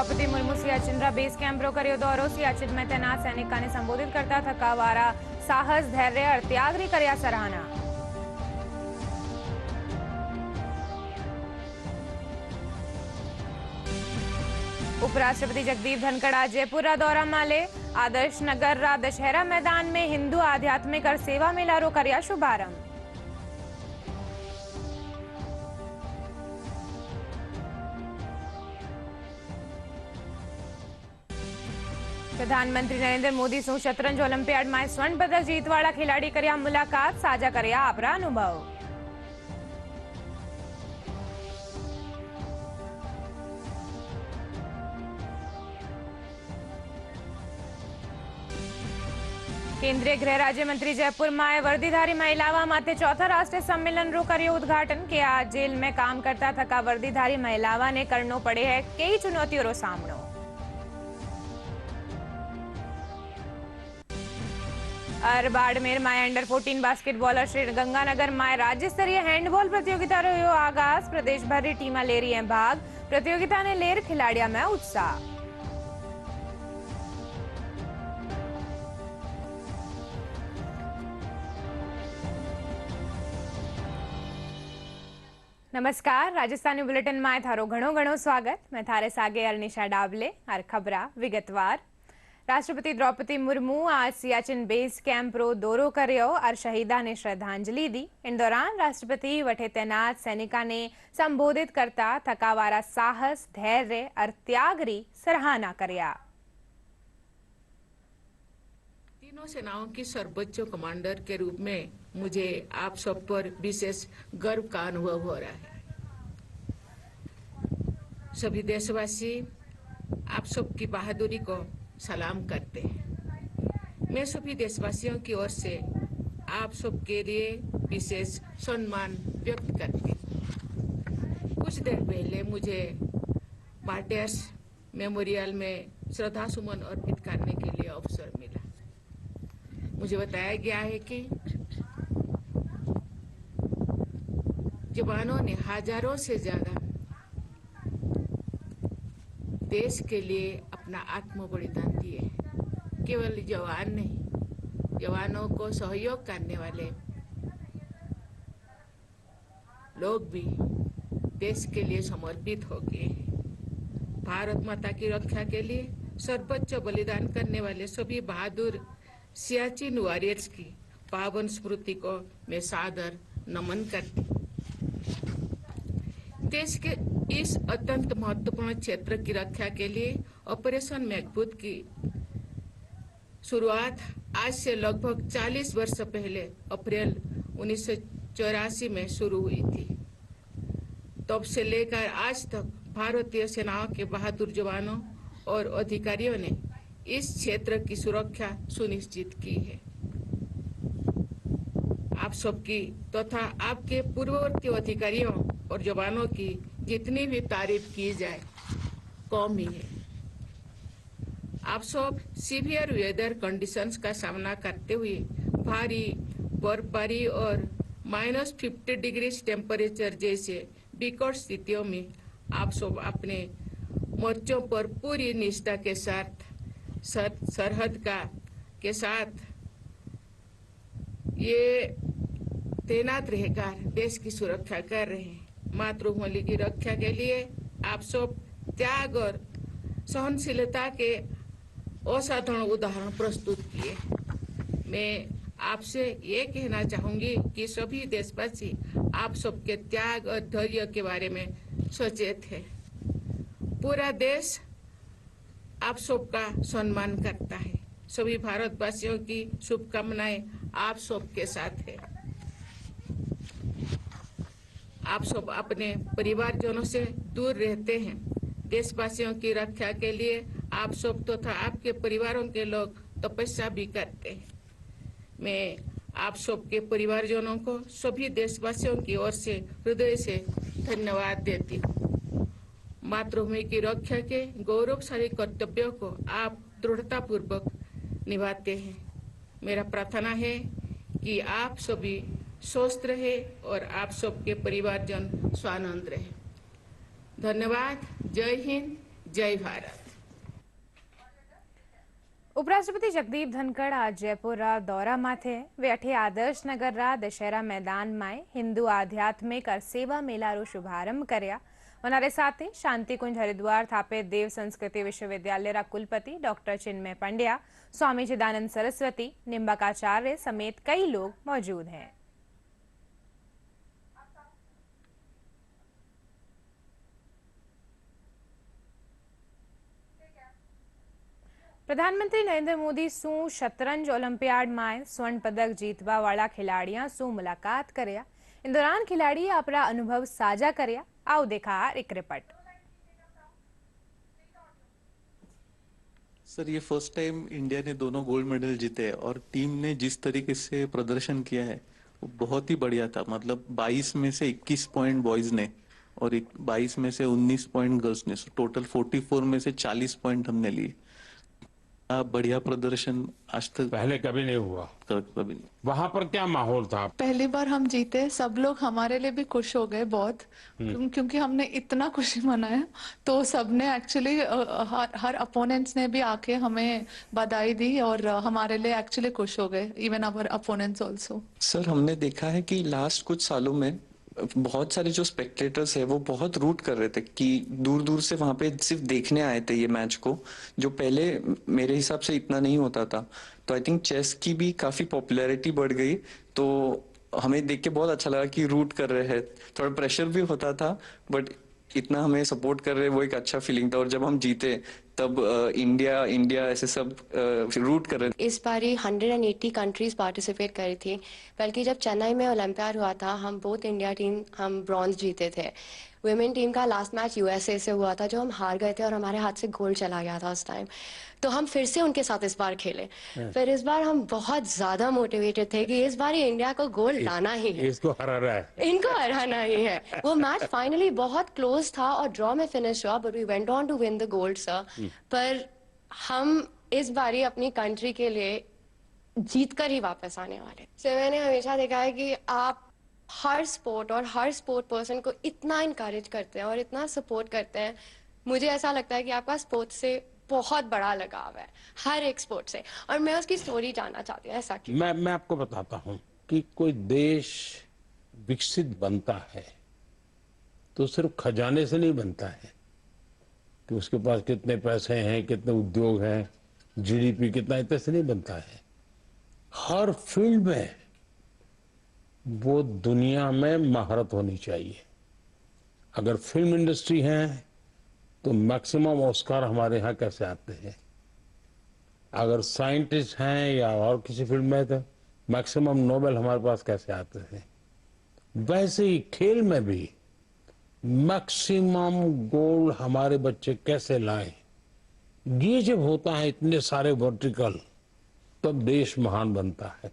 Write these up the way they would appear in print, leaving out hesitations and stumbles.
Draupadi Murmu Siachen base camp कर्यो दौरो। सियाचिन में तैनात सैनिकों ने संबोधित करता थकावारा साहस धैर्य और त्यागरी कर्या सराहना। उपराष्ट्रपति जगदीप धनखड़ जयपुर दौरा माले। आदर्श नगर दशहरा मैदान में हिंदू आध्यात्मिक और सेवा मेलारो कर्या शुभारंभ। प्रधानमंत्री नरेंद्र मोदी सु शतरंज ओलंपियाड में स्वर्ण पदक जीतवाड़ा खिलाड़ी कर्या मुलाकात। साझा कर्या आपरा अनुभव। केंद्रीय गृह राज्य मंत्री जयपुर में वर्दीधारी महिलाओं माटे चौथा राष्ट्रीय सम्मेलन रो कर्यो उद्घाटन। के आज जेल में काम करता थका वर्दीधारी महिलाओं ने करनो पड़े है कई चुनौतियों रो सामनो। और बाड़मेर में अंडर 14 बास्केटबॉल और श्रीगंगानगर में राज्य स्तरीय हैंडबॉल प्रतियोगिता रो आगाज। प्रदेश भर की टीम ले रही है भाग। प्रतियोगिता ने लेर खिलाड़ियों में उत्साह। नमस्कार, राजस्थानी बुलेटिन में थारो घणो घणो स्वागत। मैं थारे सागे अर्निशा डाबले और खबरा विगतवार। राष्ट्रपति द्रौपदी मुर्मू आज सियाचिन बेस कैम्प रो दौरो कर्यो और शहीदा ने श्रद्धांजलि दी। इन दौरान राष्ट्रपति वठे तैनात सैनिका ने संबोधित करता थकावारा साहस धैर्य और त्याग री सराहना कर्या। तीनों सेनाओं की सर्वोच्च कमांडर के रूप में मुझे आप सब पर विशेष गर्व का अनुभव हो रहा है। सभी देशवासी आप सबकी बहादुरी को सलाम करते हैं। मैं सभी देशवासियों की ओर से आप सबके लिए विशेष सम्मान व्यक्त करती हूँ। कुछ देर पहले मुझे मार्टियर्स मेमोरियल में श्रद्धा सुमन अर्पित करने के लिए अवसर मिला। मुझे बताया गया है कि जवानों ने हजारों से ज्यादा देश के लिए अपना आत्म बलिदान दिए। केवल जवान नहीं, जवानों को सहयोग करने वाले लोग भी देश के लिए समर्पित हो गए हैं। भारत माता की रक्षा के लिए सर्वोच्च बलिदान करने वाले सभी बहादुर सियाचिन वॉरियर्स की पावन स्मृति को मैं सादर नमन करती हूँ। देश के इस अत्यंत महत्वपूर्ण क्षेत्र की रक्षा के लिए ऑपरेशन मेघदूत की शुरुआत आज से लगभग 40 वर्ष पहले अप्रैल 1984 में शुरू हुई थी। तब से लेकर आज तक भारतीय सेनाओं के बहादुर जवानों और अधिकारियों ने इस क्षेत्र की सुरक्षा सुनिश्चित की है। आप सबकी तथा आपके पूर्ववर्ती अधिकारियों और जवानों की जितनी भी तारीफ की जाए कम ही है। आप सब सीवियर वेदर कंडीशंस का सामना करते हुए भारी बर्फबारी और -50 डिग्री टेम्परेचर जैसे विकट स्थितियों में आप सब अपने मोर्चों पर पूरी निष्ठा के साथ सरहद के साथ ये तैनात रहकर देश की सुरक्षा कर रहे हैं। मातृभूमि की रक्षा के लिए आप सब त्याग और सहनशीलता के असाधारण उदाहरण प्रस्तुत किए। मैं आपसे ये कहना चाहूंगी कि सभी देशवासी आप सबके त्याग और धैर्य के बारे में सचेत है। पूरा देश आप सबका सम्मान करता है। सभी भारतवासियों की शुभकामनाएं आप सबके साथ है। आप सब अपने परिवारजनों से दूर रहते हैं। देशवासियों की रक्षा के लिए आप सब तथा आपके परिवारों के लोग तपस्या भी करते हैं। मैं आप सबके परिवारजनों को सभी देशवासियों की ओर से हृदय से धन्यवाद देती हूँ। मातृभूमि की रक्षा के गौरवशाली कर्तव्यों को आप दृढ़तापूर्वक निभाते हैं। मेरा प्रार्थना है कि आप सभी स्वस्थ रहे और आप सबके परिवारजन स्वानंद रहे। धन्यवाद। जय हिंद, जय भारत। उपराष्ट्रपति जगदीप धनखड़ आज जयपुर दौरा माथे वे अठे आदर्श नगर दशहरा मैदान में हिंदू आध्यात्मिक और सेवा मेला शुभारंभ कर्या वनारे साथे शांतिकुंज हरिद्वार थापे देव संस्कृति विश्वविद्यालय कुलपति डॉक्टर चिन्मय पंड्या, स्वामी चिदानंद सरस्वती, निम्बकाचार्य समेत कई लोग मौजूद हैं। प्रधानमंत्री नरेंद्र मोदी सू शतरंज ओलंपियाड में स्वर्ण पदक जीतवा वाला खिलाड़ियों सू मुलाकात कर्या। इन दौरान खिलाड़ी अपना अनुभव साझा कर्या। आओ देखा एक रिपोर्ट। सर, ये फर्स्ट टाइम इंडिया ने दोनों गोल्ड मेडल जीते हैं और टीम ने जिस तरीके से प्रदर्शन किया है वो बहुत ही बढ़िया था। मतलब 22 में से 21 पॉइंट बॉयज ने और 22 में से 19 पॉइंट गर्ल्स ने, टोटल 44 में से 40 पॉइंट हमने लिए। बढ़िया प्रदर्शन आज तक पहले कभी नहीं हुआ। कभी नहीं। वहाँ पर क्या माहौल था? पहली बार हम जीते, सब लोग हमारे लिए भी खुश हो गए बहुत, क्योंकि हमने इतना खुशी मनाया। तो सबने एक्चुअली हर अपोनेंट्स ने भी आके हमें बधाई दी और हमारे लिए एक्चुअली खुश हो गए, even our opponents also. Sir, हमने देखा है कि लास्ट कुछ सालों में बहुत सारे जो स्पेक्टेटर्स है वो बहुत रूट कर रहे थे कि दूर दूर से वहां पे सिर्फ देखने आए थे ये मैच को, जो पहले मेरे हिसाब से इतना नहीं होता था। तो आई थिंक चेस की भी काफी पॉपुलैरिटी बढ़ गई, तो हमें देख के बहुत अच्छा लगा कि रूट कर रहे हैं। थोड़ा प्रेशर भी होता था बट इतना हमें सपोर्ट कर रहे, वो एक अच्छा फीलिंग था। और जब हम जीते तब इंडिया ऐसे सब रूट कर रहे थे। इस बारी 180 कंट्रीज पार्टिसिपेट करी थी, बल्कि जब चेन्नई में ओलंपियाड हुआ था हम बोथ इंडिया टीम हम ब्रॉन्ज जीते थे। वुमेन टीम का लास्ट मैच यूएसए से हुआ था जो हम हार गए थे और हमारे हाथ से गोल्ड चला गया था उस टाइम। तो हम फिर से उनके साथ इस बार खेले। फिर इस बार हम बहुत ज्यादा मोटिवेटेड थे कि इस बार इंडिया को गोल्ड लाना ही है, इसको हराना है, इनको हराना ही है। वो मैच फाइनली बहुत क्लोज था और ड्रॉ में फिनिश हुआ, but we went on to win the gold sir. पर हम इस बारी अपनी कंट्री के लिए जीत कर ही वापस आने वाले। सो मैंने हमेशा देखा है कि आप हर स्पोर्ट और हर स्पोर्ट पर्सन को इतना इनकरेज करते हैं और इतना सपोर्ट करते हैं। मुझे ऐसा लगता है कि आपका स्पोर्ट्स से बहुत बड़ा लगाव है, हर एक स्पोर्ट से। और मैं उसकी स्टोरी जानना चाहती हूँ ऐसा कि मैं आपको बताता हूँ कि कोई देश विकसित बनता है तो सिर्फ खजाने से नहीं बनता है कि उसके पास कितने पैसे हैं, कितने उद्योग हैं, जीडीपी कितना, इतने से नहीं बनता है। हर फील्ड में वो दुनिया में महारत होनी चाहिए। अगर फिल्म इंडस्ट्री है तो मैक्सिमम ऑस्कार हमारे यहाँ कैसे आते हैं। अगर साइंटिस्ट हैं या और किसी फील्ड में तो मैक्सिमम नोबेल हमारे पास कैसे आते हैं। वैसे ही खेल में भी मैक्सिमम गोल्ड हमारे बच्चे कैसे लाएं। ये जब होता है इतने सारे वर्टिकल, तब देश महान बनता है।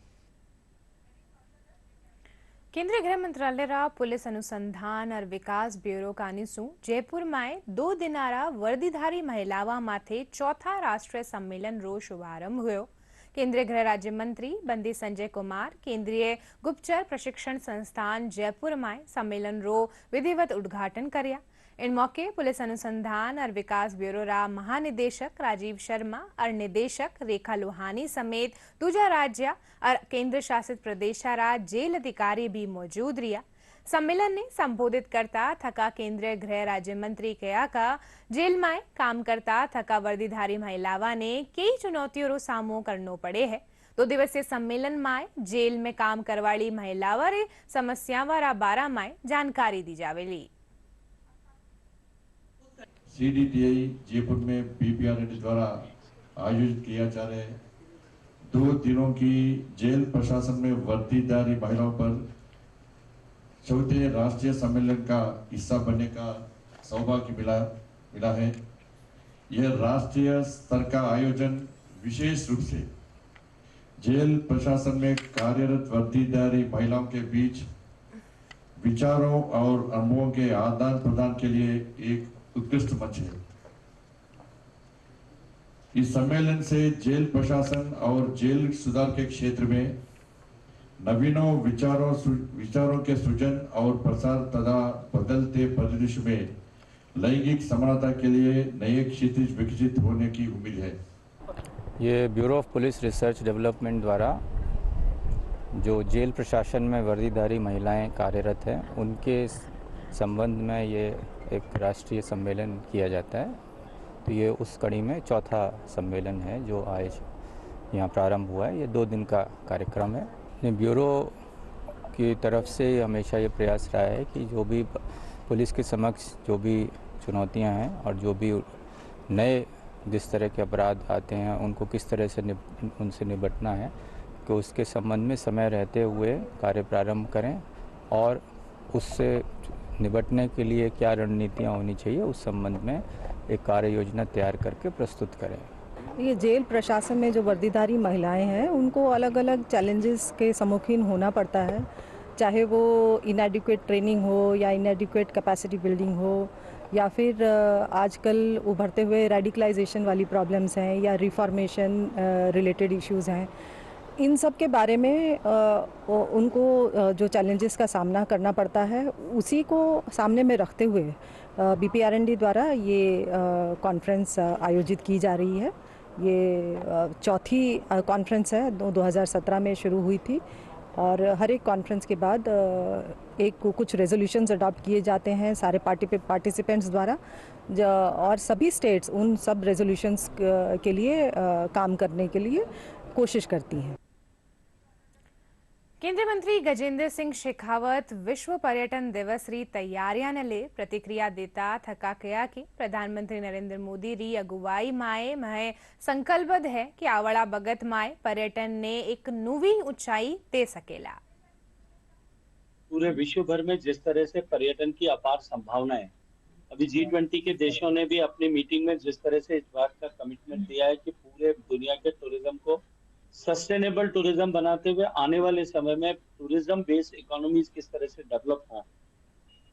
केंद्रीय गृह मंत्रालय रा पुलिस अनुसंधान और विकास ब्यूरो कानिसू जयपुर में 2 दिनारा वर्दीधारी महिलावा माथे चौथा राष्ट्रीय सम्मेलन रो शुभारंभ हुयो। केंद्रीय गृह राज्य मंत्री बंदी संजय कुमार केंद्रीय गुप्तचर प्रशिक्षण संस्थान जयपुर में सम्मेलन रो विधिवत उद्घाटन कर्या। इन मौके पुलिस अनुसंधान और विकास ब्यूरो रा महानिदेशक राजीव शर्मा और निदेशक रेखा लोहानी समेत दूजा राज्य और केंद्र शासित प्रदेश रा जेल अधिकारी भी मौजूद रिया। सम्मेलन ने संबोधित करता थका केंद्रीय गृह राज्य मंत्री कहा का जेल में काम करता थका वर्दीधारी महिलावा ने कई चुनौतियों रो सामनो करनो पड़े है। 2 दिवसीय सम्मेलन में जेल में काम करवाली महिलावा रे समस्यावा रा बारा में जानकारी दी जावेली। CDTI जयपुर में BPRD द्वारा आयोजित किया जा रहे 2 दिनों की जेल प्रशासन में वर्दीधारी महिलाओं पर चौथे राष्ट्रीय सम्मेलन का हिस्सा बनने का सौभाग्य मिला है। यह राष्ट्रीय स्तर का आयोजन विशेष रूप से जेल प्रशासन में कार्यरत वर्दीधारी महिलाओं के बीच विचारों और अनुभवों के आदान प्रदान के लिए एक उत्कृष्ट मंच है। इस सम्मेलन से जेल प्रशासन और जेल सुधार के क्षेत्र में नवीनों विचारों के सृजन और प्रसार तथा बदलते परिदृश्य में लैंगिक समानता के लिए नए क्षितिज विकसित होने की उम्मीद है। ये bureau of police research development द्वारा जो जेल प्रशासन में वर्दीधारी महिलाएं कार्यरत हैं उनके संबंध में ये एक राष्ट्रीय सम्मेलन किया जाता है। तो ये उस कड़ी में चौथा सम्मेलन है जो आज यहाँ प्रारंभ हुआ है। ये 2 दिन का कार्यक्रम है। ब्यूरो की तरफ से हमेशा ये प्रयास रहा है कि जो भी पुलिस के समक्ष जो भी चुनौतियाँ हैं और जो भी नए जिस तरह के अपराध आते हैं उनको किस तरह से उनसे निपटना है कि उसके संबंध में समय रहते हुए कार्य प्रारंभ करें और उससे निपटने के लिए क्या रणनीतियाँ होनी चाहिए उस संबंध में एक कार्य योजना तैयार करके प्रस्तुत करें। ये जेल प्रशासन में जो वर्दीधारी महिलाएं हैं उनको अलग अलग चैलेंजेस के सम्मुखीन होना पड़ता है, चाहे वो इनएडिक्वेट ट्रेनिंग हो या इनएडिक्वेट कैपेसिटी बिल्डिंग हो या फिर आजकल उभरते हुए रेडिकलाइजेशन वाली प्रॉब्लम्स हैं या रिफॉर्मेशन रिलेटेड इश्यूज़ हैं। इन सब के बारे में उनको जो चैलेंजेस का सामना करना पड़ता है उसी को सामने में रखते हुए BPRND द्वारा ये कॉन्फ्रेंस आयोजित की जा रही है। ये चौथी कॉन्फ्रेंस है, 2017 में शुरू हुई थी और हर एक कॉन्फ्रेंस के बाद कुछ रेजोल्यूशंस अडॉप्ट किए जाते हैं सारे पार्टिसिपेंट्स द्वारा और सभी स्टेट्स उन सब रेजोल्यूशंस के लिए काम करने के लिए कोशिश करती हैं। केंद्रीय मंत्री गजेंद्र सिंह शेखावत विश्व पर्यटन दिवस री तैयारियां ने ले प्रतिक्रिया देता थका कया कि प्रधानमंत्री नरेंद्र मोदी री अगुवाई माए महे संकल्पबद्ध है कि आवड़ा बगत माए पर्यटन ने एक नवी ऊंचाई दे सकेला। पूरे विश्व भर में जिस तरह से पर्यटन की अपार संभावनाएं, अभी G20 के देशों ने भी अपनी मीटिंग में जिस तरह से इस बात का कमिटमेंट दिया है कि पूरे दुनिया के टूरिज्म को सस्टेनेबल टूरिज्म बनाते हुए आने वाले समय में टूरिज्म बेस्ड इकोनॉमीज किस तरह से डेवलप हों।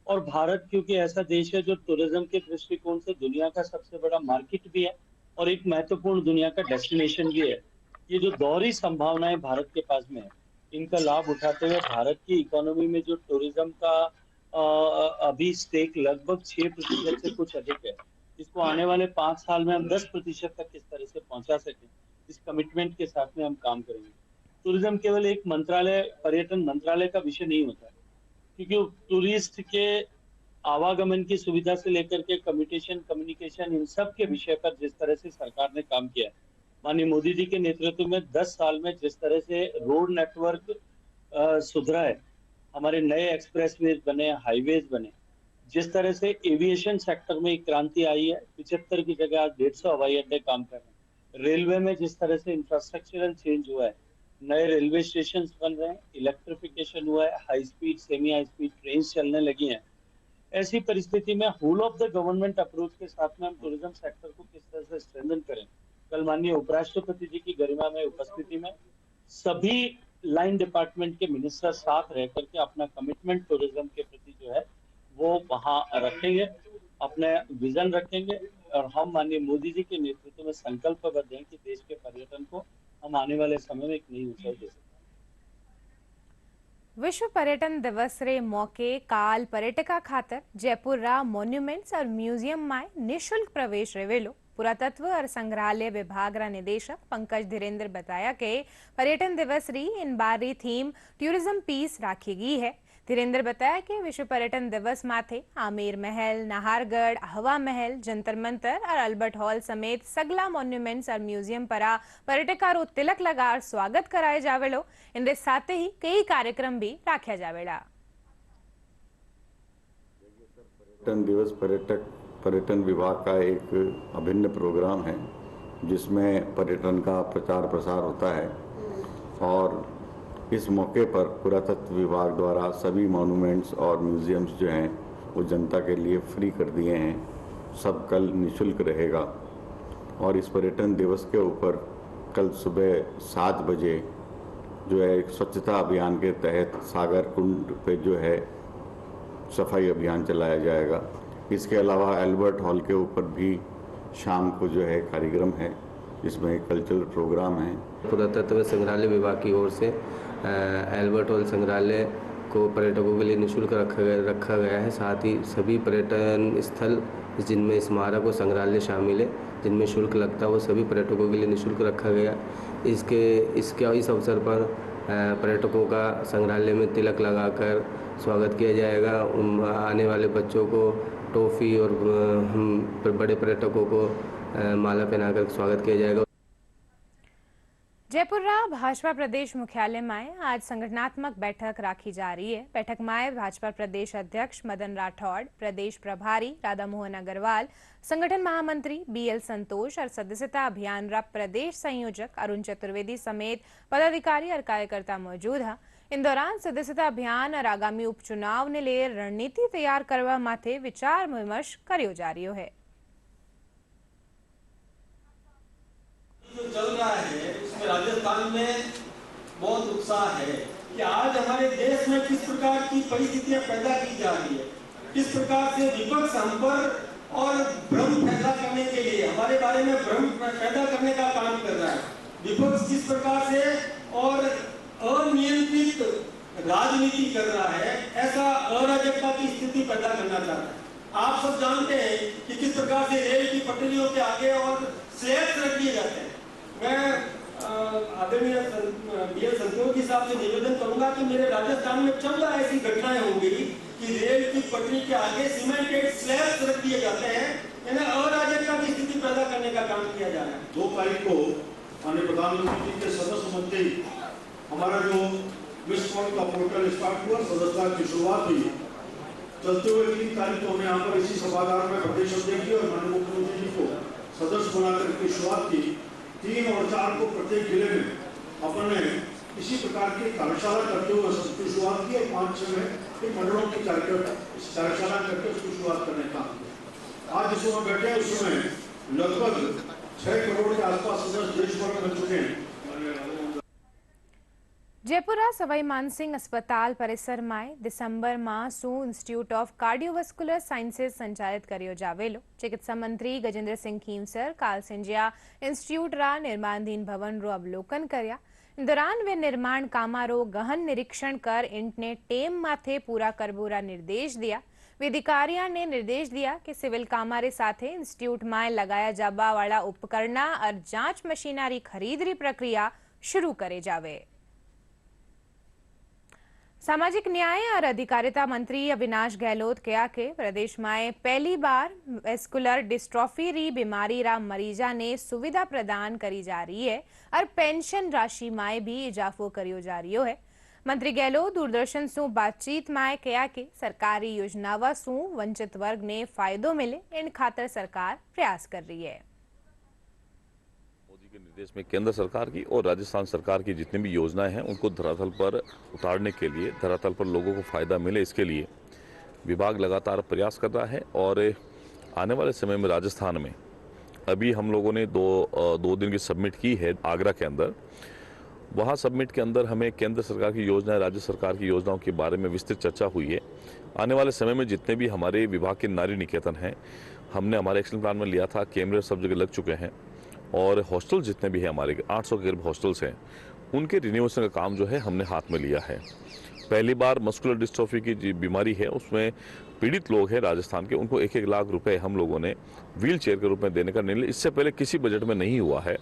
और भारत क्योंकि ऐसा देश है जो टूरिज्म के दृष्टिकोण से दुनिया का सबसे बड़ा मार्केट भी है और एक महत्वपूर्ण दुनिया का डेस्टिनेशन भी है। ये जो दोहरी संभावनाएं भारत के पास में है, इनका लाभ उठाते हुए भारत की इकोनॉमी में जो टूरिज्म का अभी स्टेक लगभग 6% से कुछ अधिक है, इसको आने वाले 5 साल में हम 10% तक किस तरह से पहुंचा सकें, इस कमिटमेंट के साथ में हम काम करेंगे। टूरिज्म केवल एक मंत्रालय, पर्यटन मंत्रालय का विषय नहीं होता है, क्योंकि टूरिस्ट के आवागमन की सुविधा से लेकर के कम्युनिकेशन इन सब के विषय पर जिस तरह से सरकार ने काम किया है, माननीय मोदी जी के नेतृत्व में 10 साल में जिस तरह से रोड नेटवर्क सुधरा है, हमारे नए एक्सप्रेसवेज बने, हाईवेज बने, जिस तरह से एविएशन सेक्टर में एक क्रांति आई है, 75 की जगह आज 150 हवाई अड्डे काम कर रहे हैं। रेलवे में जिस तरह से इंफ्रास्ट्रक्चरल चेंज हुआ है, नए रेलवे स्टेशन बन रहे हैं, इलेक्ट्रिफिकेशन हुआ है, high speed semi high speed train चलने लगी हैं। ऐसी परिस्थिति में whole of the government approach के साथ में हम टूरिज्म सेक्टर को किस तरह से स्ट्रेंथन करें। कल माननीय उपराष्ट्रपति जी की गरिमा में उपस्थिति में सभी लाइन डिपार्टमेंट के मिनिस्टर साथ रह करके अपना कमिटमेंट टूरिज्म के प्रति जो है वो वहां रखेंगे, अपने विजन रखेंगे और हम माननीय मोदी जी के नेतृत्व में संकल्पबद्ध हैं कि देश के पर्यटन को हम आने वाले समय में एक नई ऊंचाई दे सकते हैं। विश्व पर्यटन दिवस रे मौके काल पर्यटका खातर जयपुर रा मॉन्यूमेंट्स और म्यूजियम में निःशुल्क प्रवेश रेवेलो। पुरातत्व और संग्रहालय विभाग रा निदेशक पंकज धीरेन्द्र बताया कि पर्यटन दिवस री इन बार री थीम टूरिज्म पीस राखी गई है। धीरेन्द्र बताया कि विश्व पर्यटन दिवस माथे आमेर महल, नाहरगढ़, हवा महल, जंतर मंतर और अल्बर्ट हॉल समेत सगला मॉन्यूमेंट्स और म्यूजियम परा पर्यटकारो तिलक लगार स्वागत कराए जावेलो। इनके साथ ही कई कार्यक्रम भी राख्या जावेला। पर्यटन दिवस पर्यटन विभाग का एक अभिन्न प्रोग्राम है जिसमें पर्यटन का प्रचार प्रसार होता है और इस मौके पर पुरातत्व विभाग द्वारा सभी मॉन्यूमेंट्स और म्यूजियम्स जो हैं वो जनता के लिए फ्री कर दिए हैं। सब कल निःशुल्क रहेगा और इस पर्यटन दिवस के ऊपर कल सुबह 7 बजे जो है स्वच्छता अभियान के तहत सागर कुंड पे जो है सफाई अभियान चलाया जाएगा। इसके अलावा एल्बर्ट हॉल के ऊपर भी शाम को जो है कार्यक्रम है, इसमें एक कल्चरल प्रोग्राम है। पुरातत्व संग्रहालय विभाग की ओर से एल्बर्ट हॉल संग्रहालय को पर्यटकों के लिए निःशुल्क रखा गया है। साथ ही सभी पर्यटन स्थल जिनमें स्मारक और संग्रहालय शामिल है, जिनमें शुल्क लगता है वो सभी पर्यटकों के लिए निःशुल्क रखा गया। इस अवसर पर पर्यटकों का संग्रहालय में तिलक लगाकर स्वागत किया जाएगा। आने वाले बच्चों को टॉफ़ी और बड़े पर्यटकों को माला पहनाकर स्वागत किया जाएगा। जयपुरा भाजपा प्रदेश मुख्यालय में आज संगठनात्मक बैठक राखी जा रही है। बैठक में भाजपा प्रदेश अध्यक्ष मदन राठौड़, प्रदेश प्रभारी राधा मोहन अग्रवाल, संगठन महामंत्री BL संतोष और सदस्यता अभियान रा प्रदेश संयोजक अरुण चतुर्वेदी समेत पदाधिकारी और कार्यकर्ता मौजूद हैं। इन दौरान सदस्यता अभियान और आगामी उपचुनाव ने ले रणनीति तैयार करवा माथे विचार विमर्श करियो जा रही है। जो चल रहा है उसमें राजस्थान में बहुत उत्साह है कि आज हमारे देश में किस प्रकार की परिस्थितियां पैदा की जा रही है, किस प्रकार से विपक्ष हम पर और भ्रम पैदा करने के लिए, हमारे बारे में भ्रम पैदा करने का काम कर रहा है। विपक्ष किस प्रकार से और अनियंत्रित राजनीति कर रहा है, ऐसा अराजकता की स्थिति पैदा करना चाहता है। आप सब जानते हैं कि किस प्रकार से रेल की पटरियों के आगे और स्लैब्स रख दिए जाते हैं। मैं आदरणीय BL संतोष जी साहब से निवेदन करूंगा कि मेरे राजस्थान में 14 ऐसी घटनाएं होंगी कि रेल की पटरी के आगे सीमेंटेड स्लैब्स रख दिए जाते हैं, यानी अराजकता की स्थिति पैदा करने का काम किया जा रहा है। 2 तारीख को माननीय प्रधानमंत्री जी के सदस्य बनते ही हमारा जो मिस कॉल का पोर्टल स्टार्ट हुआ, सदस्यता की शुरुआत हुई। चलते हुए 3 तारीख को हमने यहाँ पर इसी सभागार में प्रदेश अध्यक्ष और माननीय मुख्यमंत्री जी को सदस्य बनाकर की शुरुआत की। 3 और 4 को प्रत्येक जिले में अपन ने इसी प्रकार की कार्यशाला करते हुए सबकी शुरुआत की और 5-6 में मंडलों की कार्यशाला करके उसकी शुरुआत करने का किया। आज जिस समय बैठे हैं उस समय लगभग 6 करोड़ के आसपास सदस्य देश भर में बन चुके हैं। जयपुरा सवाई मानसिंह अस्पताल परिसर में दिसंबर माह सु इंस्टीट्यूट ऑफ कार्डियोवास्कुलर साइंसेज संचालित करियो जावेलो। चिकित्सा मंत्री गजेंद्र सिंह खीमसर काल संज्या इंस्टीट्यूट रा निर्माणाधीन भवन रो अवलोकन कर्या। इन दौरान वे निर्माण कामा रो गहन निरीक्षण कर इनने टेम माथे पूरा करबो रा निर्देश दिया। वे अधिकारियों ने निर्देश दिया कि सिविल कामारे साथे इंस्टीट्यूट में लगाया जाबा वाला उपकरण और जांच मशीनरी खरीदरी प्रक्रिया शुरू करे जावे। सामाजिक न्याय और अधिकारिता मंत्री अविनाश गहलोत कहा कि प्रदेश में पहली बार वेस्कुलर डिस्ट्रॉफी री बीमारी रा मरीजा ने सुविधा प्रदान करी जा रही है और पेंशन राशि में भी इजाफो करियो जा रही है। मंत्री गहलोत दूरदर्शन सु बातचीत में कहा कि सरकारी योजनावा सु वंचित वर्ग ने फायदो मिले, इन खातर सरकार प्रयास कर रही है। निर्देश में केंद्र सरकार की और राजस्थान सरकार की जितनी भी योजनाएं हैं उनको धरातल पर उतारने के लिए, धरातल पर लोगों को फायदा मिले, इसके लिए विभाग लगातार प्रयास कर रहा है। और आने वाले समय में राजस्थान में अभी हम लोगों ने दो दिन की सबमिट की है आगरा के अंदर। वहाँ सबमिट के अंदर हमें केंद्र सरकार की योजना, राज्य सरकार की योजनाओं के बारे में विस्तृत चर्चा हुई है। आने वाले समय में जितने भी हमारे विभाग के नारी निकेतन हैं, हमने हमारे एक्शन प्लान में लिया था, कैमरे सब जगह लग चुके हैं। और हॉस्टल जितने भी हैं हमारे 800 के करीब हॉस्टल्स हैं, उनके रिन्यूएशन का काम जो है हमने हाथ में लिया है। पहली बार मस्कुलर डिस्ट्रॉफी की जो बीमारी है उसमें पीड़ित लोग हैं राजस्थान के, उनको 1-1 लाख रुपए हम लोगों ने व्हील चेयर के रूप में देने का निर्णय इससे पहले किसी बजट में नहीं हुआ है।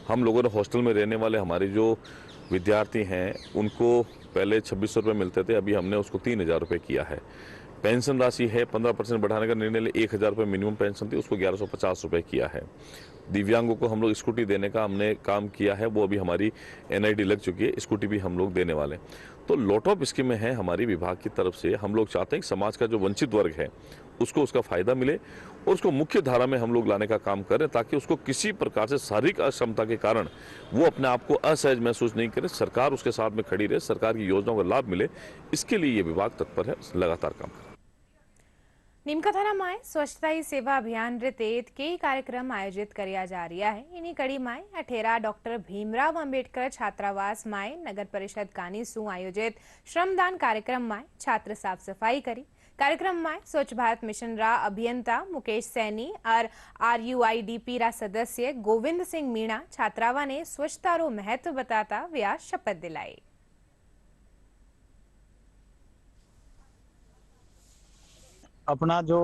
हम लोगों ने हॉस्टल में रहने वाले हमारे जो विद्यार्थी हैं उनको पहले 2600 रुपये मिलते थे, अभी हमने उसको 3000 रुपये किया है। पेंशन राशि है 15% बढ़ाने का निर्णय ले, 1000 रुपये मिनिमम पेंशन थी, उसको 1150 रुपये किया है। दिव्यांगों को हम लोग स्कूटी देने का हमने काम किया है, वो अभी हमारी NID लग चुकी है, स्कूटी भी हम लोग देने वाले। तो लॉट ऑफ स्कीमें हैं हमारी विभाग की तरफ से। हम लोग चाहते हैं कि समाज का जो वंचित वर्ग है उसको उसका फायदा मिले और उसको मुख्य धारा में हम लोग लाने का काम करें, ताकि उसको किसी प्रकार से शारीरिक अक्षमता के कारण वो अपने आप को असहज महसूस नहीं करे। सरकार उसके साथ में खड़ी रहे, सरकार की योजनाओं का लाभ मिले, इसके लिए ये विभाग तत्पर है, लगातार काम करे। नीमकाथाना में स्वच्छता ही सेवा अभियान रे तहत कई कार्यक्रम आयोजित किया जा रहा है। इन्हीं कड़ी में अठेरा डॉक्टर भीमराव अंबेडकर छात्रावास में नगर परिषद कानी सु आयोजित श्रमदान कार्यक्रम में छात्र साफ सफाई करी। कार्यक्रम में स्वच्छ भारत मिशन रा अभियंता मुकेश सैनी और RUIDP रा सदस्य गोविंद सिंह मीणा छात्रावा ने स्वच्छता रो महत्व बताता वे शपथ दिलाई। अपना जो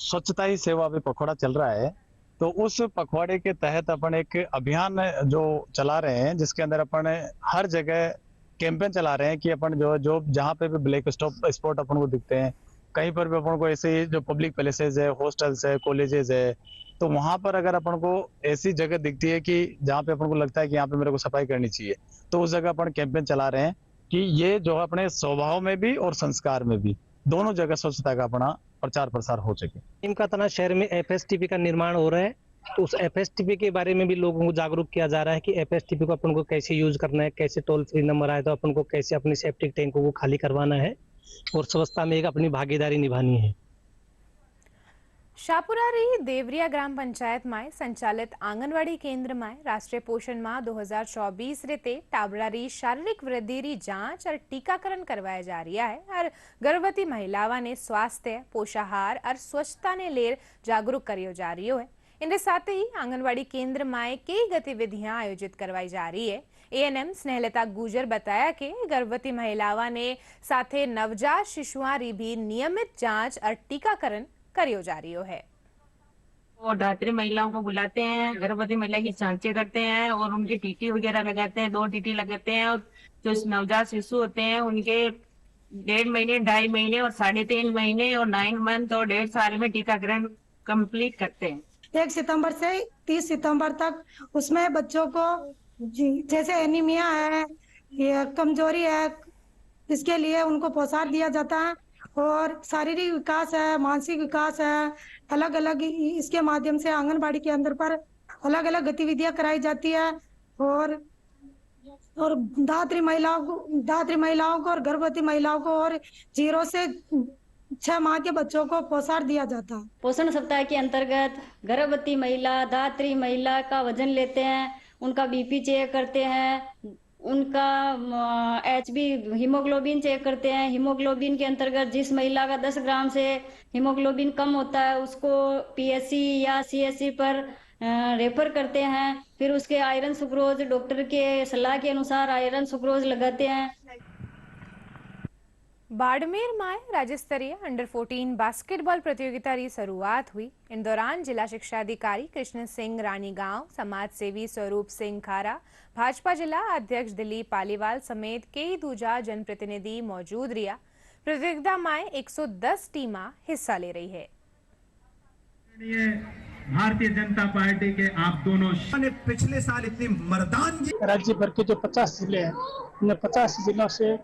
स्वच्छता ही सेवा अभी पखवाड़ा चल रहा है, तो उस पखवाड़े के तहत अपन एक अभियान जो चला रहे हैं, जिसके अंदर अपन हर जगह कैंपेन चला रहे हैं कि अपन जो जहाँ पे भी ब्लैक स्पॉट अपन को दिखते हैं, कहीं पर भी अपन को ऐसे जो पब्लिक प्लेसेस है, हॉस्टल्स है, कॉलेजेस है, तो वहां पर अगर अपन को ऐसी जगह दिखती है कि जहाँ पे अपन को लगता है कि यहाँ पे मेरे को सफाई करनी चाहिए, तो उस जगह अपन कैंपेन चला रहे हैं कि ये जो है अपने स्वभाव में भी और संस्कार में भी दोनों जगह स्वच्छता का अपना प्रचार प्रसार हो सके। इनका तना शहर में एफएसटीपी का निर्माण हो रहा है, तो उस एफएसटीपी के बारे में भी लोगों को जागरूक किया जा रहा है कि एफएसटीपी को अपन को कैसे यूज करना है, कैसे टोल फ्री नंबर आए तो अपन को कैसे अपने सेप्टिक टैंकों को खाली करवाना है और स्वच्छता में एक अपनी भागीदारी निभानी है। શાપુરારી દેવરિયા ગ્રામ પંચાયતમાં સંચાલિત આંગણવાડી કેન્દ્રમાં રાષ્ટ્રીય પોષણ માહ 2024 રીતે टाबड़ारी शारीरिक वृद्धि जांच और टीकाकरण करवाया जा रहा है और गर्भवती महिलाओं ने स्वास्थ्य पोषाहार और स्वच्छता ने लेर जागरूक करियो जा रही है। इनके साथ ही आंगनवाड़ी केंद्र में कई गतिविधियां आयोजित करवाई जा रही है। एएनएम स्नेहलता गुजर बताया कि गर्भवती महिलाओं ने साथे नवजात शिशुओं री भी नियमित जांच और टीकाकरण करियो जा रही है। और धात्री महिलाओं को बुलाते हैं, गर्भवती महिला की जांचें करते हैं और उनकी टीटी वगैरह लगाते हैं, 2 टीटी लगाते हैं। और जो नवजात शिशु होते हैं उनके 1.5 महीने, 2.5 महीने और 3.5 महीने और 9 मंथ और 1.5 साल में टीकाकरण कंप्लीट करते हैं। 1 सितंबर से 30 सितंबर तक उसमें बच्चों को जैसे एनीमिया है या कमजोरी है, इसके लिए उनको पोषाहार दिया जाता है और शारीरिक विकास है, मानसिक विकास है, अलग अलग इसके माध्यम से आंगनबाड़ी के अंदर पर अलग अलग गतिविधियां कराई जाती है। और धात्री महिलाओं को और गर्भवती महिलाओं को और 0 से 6 माह के बच्चों को पोषाहार दिया जाता है। पोषण सप्ताह के अंतर्गत गर्भवती महिला, धात्री महिला का वजन लेते हैं, उनका बीपी चेक करते हैं, उनका एचबी हीमोग्लोबिन चेक करते हैं। हीमोग्लोबिन के अंतर्गत जिस महिला का 10 ग्राम से हीमोग्लोबिन कम होता है उसको पीएससी या सीएससी पर रेफर करते हैं। फिर उसके आयरन सुक्रोज डॉक्टर के सलाह के अनुसार आयरन सुक्रोज लगाते हैं। बाड़मेर में राज्य स्तरीय अंडर 14 बास्केटबॉल प्रतियोगिता की शुरुआत हुई। इन दौरान जिला शिक्षा अधिकारी कृष्ण सिंह रानीगांव, समाज सेवी स्वरूप सिंह खारा, भाजपा जिला अध्यक्ष दिलीप पालीवाल समेत कई दूजा जनप्रतिनिधि मौजूद रहा। प्रतियोगिता में 110 टीमां हिस्सा ले रही है। भारतीय जनता पार्टी के आप दोनों ने पिछले साल इतनी मर्दानगी, राज्य भर के जो 50 जिले हैं, उन 50 जिलों से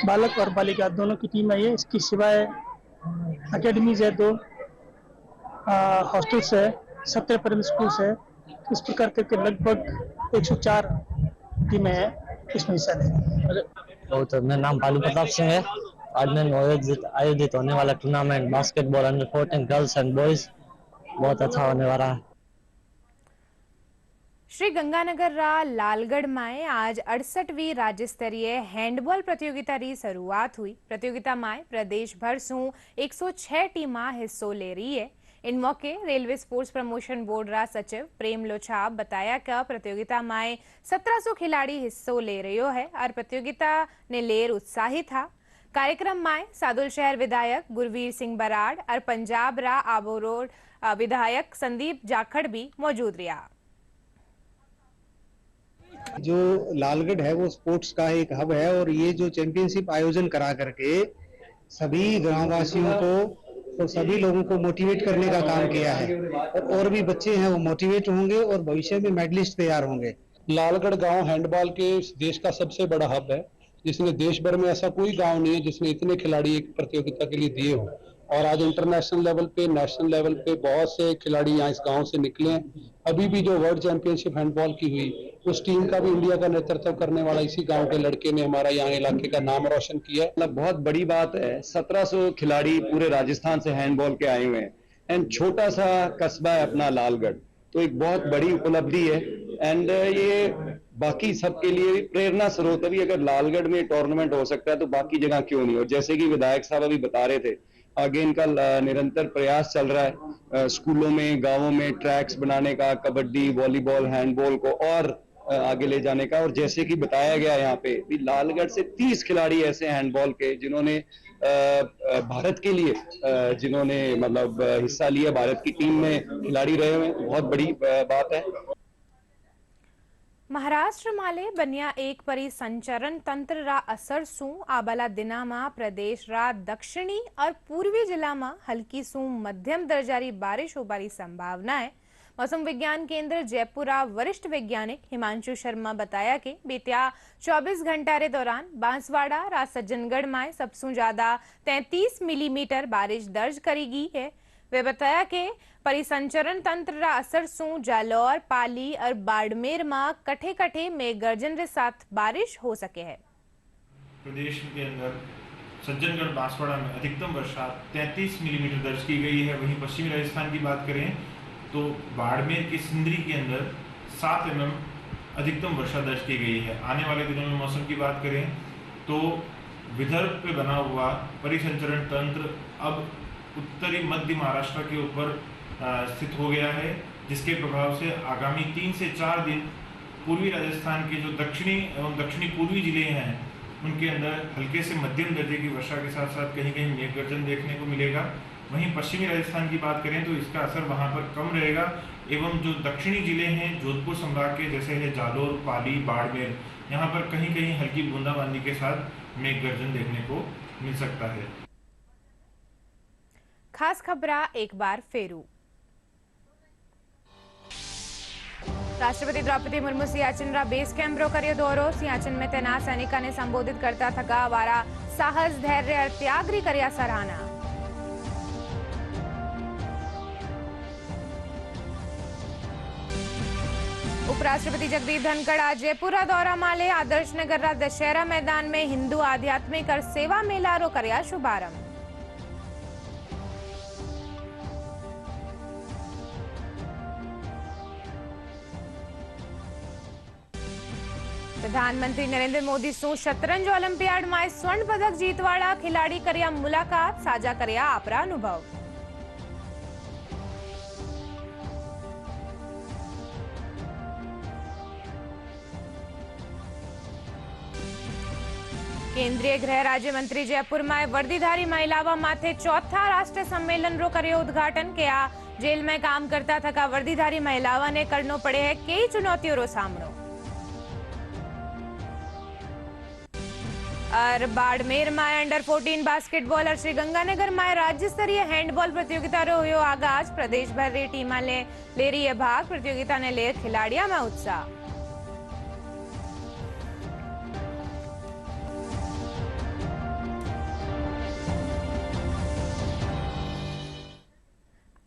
बालक और बालिका दोनों की टीम आई है। इसकी सिवाय अकेडमीज है, 2 हॉस्टल्स है, 17 प्राइमरी स्कूल्स है। इस प्रकार करके लगभग 104 टीमें हैं इसमें हिस्सा ले। तो मेरा नाम पालू प्रताप सिंह है। आज में आयोजित होने वाला tournament basketball under 14 girls and boys बहुत अच्छा होने वाला है। श्री गंगानगर रा लालगढ़ में आज 68वीं राज्य स्तरीय हैंडबॉल प्रतियोगिता की शुरुआत हुई। प्रतियोगिता में प्रदेश भर से 106 टीमां हिस्सों ले रही है। इन मौके रेलवे स्पोर्ट्स प्रमोशन बोर्ड रा सचिव प्रेम लोछाप बताया कि प्रतियोगिता में 1700 खिलाड़ी हिस्सों ले रहे है और प्रतियोगिता ने लेर उत्साहित था। कार्यक्रम में सादुल शहर विधायक गुरवीर सिंह बराड़ और पंजाब रा आबोरोड विधायक संदीप जाखड़ भी मौजूद रहा। जो लालगढ़ है वो स्पोर्ट्स का एक हब है और ये जो चैंपियनशिप आयोजन करा करके सभी ग्रामवासियों को और सभी लोगों को मोटिवेट करने का काम किया है और भी बच्चे हैं वो मोटिवेट होंगे और भविष्य में मेडलिस्ट तैयार होंगे। लालगढ़ गांव हैंडबॉल के देश का सबसे बड़ा हब है, जिसमें देश भर में ऐसा कोई गांव नहीं है जिसमें इतने खिलाड़ी एक प्रतियोगिता के लिए दिए हो। और आज इंटरनेशनल लेवल पे, नेशनल लेवल पे बहुत से खिलाड़ी यहाँ इस गांव से निकले हैं। अभी भी जो वर्ल्ड चैंपियनशिप हैंडबॉल की हुई, उस टीम का भी इंडिया का नेतृत्व करने वाला इसी गांव के लड़के ने हमारा यहाँ इलाके का नाम रोशन किया। मतलब बहुत बड़ी बात है, 1700 खिलाड़ी पूरे राजस्थान से हैंडबॉल के आए हुए हैं एंड छोटा सा कस्बा है अपना लालगढ़, तो एक बहुत बड़ी उपलब्धि है एंड ये बाकी सबके लिए प्रेरणा स्रोत है। अगर लालगढ़ में टूर्नामेंट हो सकता है तो बाकी जगह क्यों नहीं। और जैसे कि विधायक साहब अभी बता रहे थे, आगे इनका निरंतर प्रयास चल रहा है स्कूलों में, गांवों में ट्रैक्स बनाने का, कबड्डी, वॉलीबॉल, हैंडबॉल को और आगे ले जाने का। और जैसे कि बताया गया यहाँ पे भी लालगढ़ से 30 खिलाड़ी ऐसे हैंडबॉल के जिन्होंने भारत के लिए जिन्होंने मतलब हिस्सा लिया, भारत की टीम में खिलाड़ी रहे हुए, बहुत बड़ी बात है। મહારાષ્ટ્ર માલે બન્યા એક પરી સંચરણ તંત્ર રા અસર શું આબાલા દિનામાં પ્રદેશ રા દક્ષિણી और पूर्वी जिला में हल्की सू मध्यम दर्जारी बारिश होबारी संभावना है। मौसम विज्ञान केंद्र जयपुर वरिष्ठ वैज्ञानिक हिमांशु शर्मा बताया कि बीत्या 24 घंटा रे दौरान बांसवाड़ा रा सज्जनगढ़ में सबसे ज्यादा 33 मिलीमीटर बारिश दर्ज करी गई है। वे बताया कि परिसंचरण तंत्र रा असर सू जालौर, पाली और बाड़मेर में कठे कठे मेघ गर्जन के साथ बारिश हो सके है। प्रदेश के अंदर सज्जनगढ़ बांसवाड़ा में अधिकतम वर्षा 33 मिलीमीटर दर्ज की गई है। वहीं पश्चिमी राजस्थान की बात करें तो बाड़मेर के सिंदरी के अंदर 7 mm अधिकतम वर्षा दर्ज की गई है। आने वाले दिनों में मौसम की बात करें तो विदर्भ पे बना हुआ परिसंचरण तंत्र अब उत्तरी मध्य महाराष्ट्र के ऊपर स्थित हो गया है, जिसके प्रभाव से आगामी 3 से 4 दिन पूर्वी राजस्थान के जो दक्षिणी एवं दक्षिणी पूर्वी जिले हैं उनके अंदर हल्के से मध्यम दर्जे की वर्षा के साथ साथ कहीं कहीं मेघ गर्जन देखने को मिलेगा। वहीं पश्चिमी राजस्थान की बात करें तो इसका असर वहां पर कम रहेगा एवं जो दक्षिणी जिले हैं जोधपुर संभाग के जैसे है जालोर, पाली, बाड़मेर, यहाँ पर कहीं कहीं हल्की बूंदाबांदी के साथ मेघ गर्जन देखने को मिल सकता है। खास खबरा एक बार फेरू। राष्ट्रपति द्रौपदी मुर्मू सियाचिन रा बेस कैम्प रो कर्यो दौरो। सियाचिन में तैनात सैनिका ने संबोधित करता थका वारा साहस, धैर्य और त्याग री कर्या सराहना। उपराष्ट्रपति जगदीप धनखड़ आज जयपुर दौरा माले। आदर्श नगर रा दशहरा मैदान में हिंदू आध्यात्मिक और सेवा मेला रो कर्या शुभारंभ। प्रधानमंत्री नरेंद्र मोदी सू शतरंज ओलंपियाड में स्वर्ण पदक जीतवाड़ा खिलाड़ी कर्या मुलाकात, साझा कर्या आपरा अनुभव। केंद्रीय गृह राज्य मंत्री जयपुर में वर्दीधारी महिलाओं माथे चौथा राष्ट्रीय सम्मेलन रो कर्यो उद्घाटन किया। जेल में काम करता थका वर्दीधारी महिलाओं ने करनो पड़े है कई चुनौतियों रो सामनो। और बाड़मेर में अंडर 14 बास्केटबॉल और श्रीगंगानगर में राज्य स्तरीय हैंडबॉल प्रतियोगिता रो हुयो आगाज। प्रदेश भर री टीम ले रही है भाग। प्रतियोगिता ने ले खिलाड़ियों में उत्साह।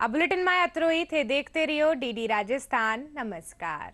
अब बुलेटिन में अतरो ही थे। देखते रहियो डीडी राजस्थान। नमस्कार।